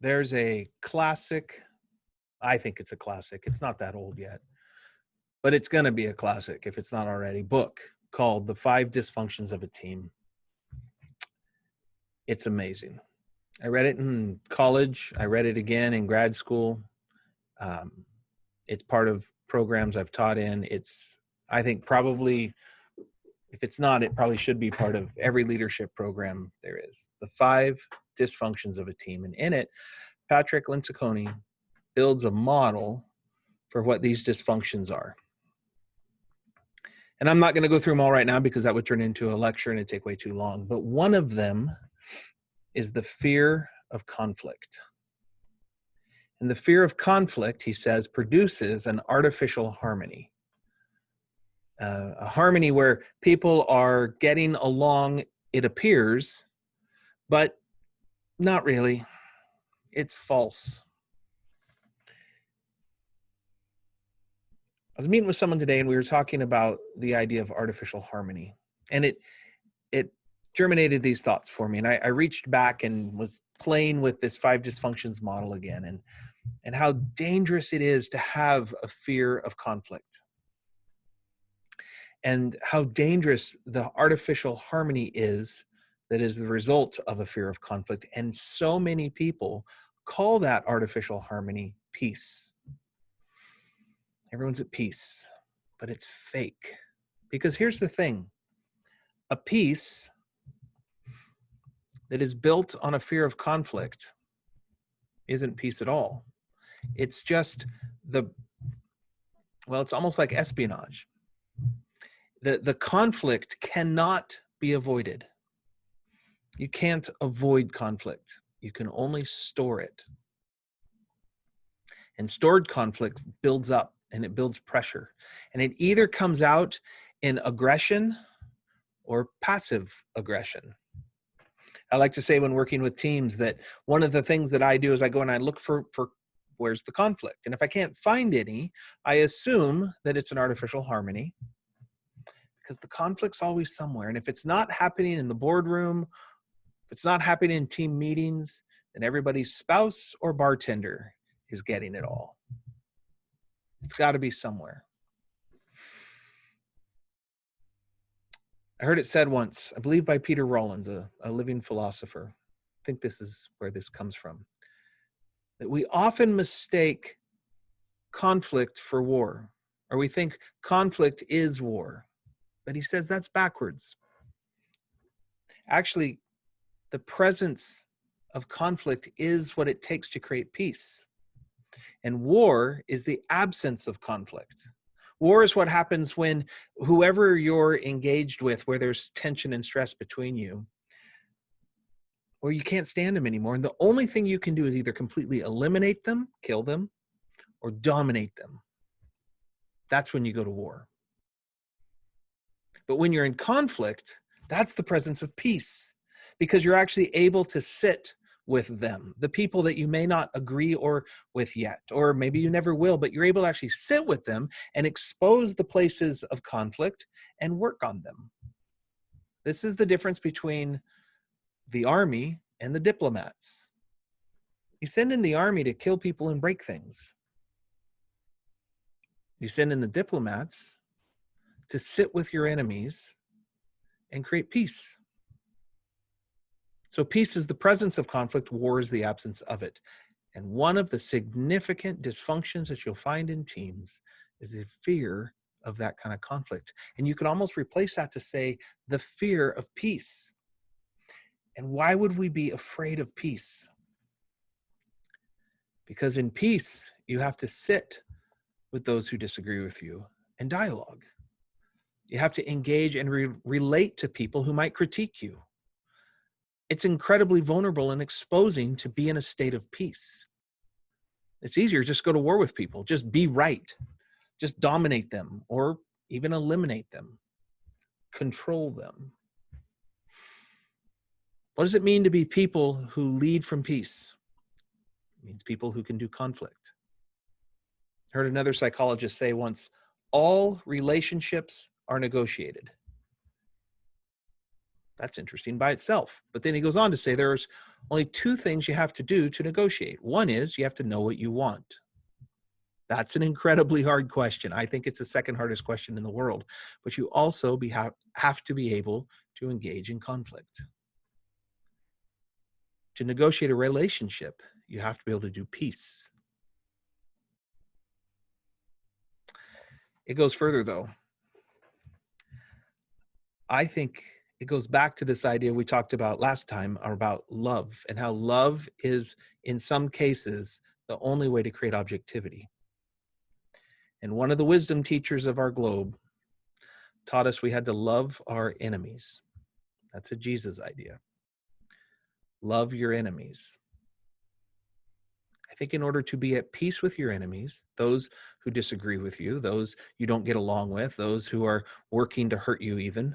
There's a classic, I think it's a classic. It's not that old yet, but it's going to be a classic if it's not already, book called The Five Dysfunctions of a Team. It's amazing. I read it in college. I read it again in grad school. Um, it's part of programs I've taught in. It's, I think probably, if it's not, it probably should be part of every leadership program there is. The Five Dysfunctions of a Team. And in it, Patrick Lencioni builds a model for what these dysfunctions are. And I'm not going to go through them all right now because that would turn into a lecture and it'd take way too long. But one of them is the fear of conflict. And the fear of conflict, he says, produces an artificial harmony. A harmony where people are getting along, it appears, but not really. It's false. I was meeting with someone today and we were talking about the idea of artificial harmony. And it germinated these thoughts for me. And I reached back and was playing with this Five Dysfunctions model again and how dangerous it is to have a fear of conflict. And how dangerous the artificial harmony is that is the result of a fear of conflict. And so many people call that artificial harmony peace. Everyone's at peace, but it's fake. Because here's the thing, a peace that is built on a fear of conflict isn't peace at all. It's just it's almost like espionage. The conflict cannot be avoided. You can't avoid conflict. You can only store it. And stored conflict builds up and it builds pressure. And it either comes out in aggression or passive aggression. I like to say when working with teams that one of the things that I do is I go and I look for where's the conflict. And if I can't find any, I assume that it's an artificial harmony because the conflict's always somewhere. And if it's not happening in the boardroom, if it's not happening in team meetings, then everybody's spouse or bartender is getting it all. It's got to be somewhere. I heard it said once, I believe by Peter Rollins, a living philosopher. I think this is where this comes from. That we often mistake conflict for war, or we think conflict is war. But he says that's backwards. Actually, the presence of conflict is what it takes to create peace. And war is the absence of conflict. War is what happens when whoever you're engaged with, where there's tension and stress between you, or you can't stand them anymore. And the only thing you can do is either completely eliminate them, kill them, or dominate them. That's when you go to war. But when you're in conflict, that's the presence of peace, because you're actually able to sit with them, the people that you may not agree with yet, or maybe you never will, but you're able to actually sit with them and expose the places of conflict and work on them. This is the difference between the army and the diplomats. You send in the army to kill people and break things. You send in the diplomats to sit with your enemies and create peace. So peace is the presence of conflict, war is the absence of it. And one of the significant dysfunctions that you'll find in teams is the fear of that kind of conflict. And you can almost replace that to say the fear of peace. And why would we be afraid of peace? Because in peace, you have to sit with those who disagree with you and dialogue. You have to engage and relate to people who might critique you. It's incredibly vulnerable and exposing to be in a state of peace. It's easier just go to war with people, just be right, just dominate them, or even eliminate them, control them. What does it mean to be people who lead from peace? It means people who can do conflict. I heard another psychologist say once, all relationships are negotiated. That's interesting by itself. But then he goes on to say there's only two things you have to do to negotiate. One is you have to know what you want. That's an incredibly hard question. I think it's the second hardest question in the world. But you also have to be able to engage in conflict. To negotiate a relationship, you have to be able to do peace. It goes further, though. I think it goes back to this idea we talked about last time about love, and how love is, in some cases, the only way to create objectivity. And one of the wisdom teachers of our globe taught us we had to love our enemies. That's a Jesus idea. Love your enemies. I think in order to be at peace with your enemies, those who disagree with you, those you don't get along with, those who are working to hurt you even,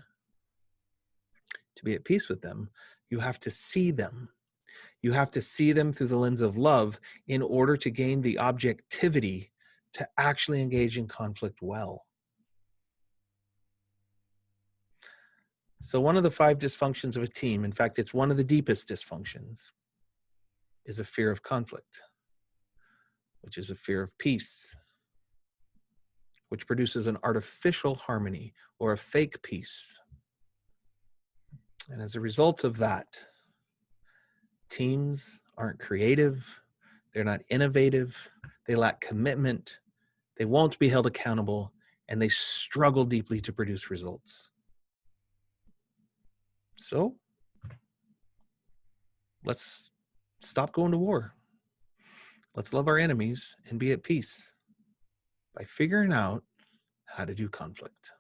to be at peace with them, you have to see them. You have to see them through the lens of love in order to gain the objectivity to actually engage in conflict well. So one of the 5 dysfunctions of a team, in fact, it's one of the deepest dysfunctions, is a fear of conflict, which is a fear of peace, which produces an artificial harmony or a fake peace. And as a result of that, teams aren't creative, they're not innovative, they lack commitment, they won't be held accountable, and they struggle deeply to produce results. So, let's stop going to war. Let's love our enemies and be at peace by figuring out how to do conflict.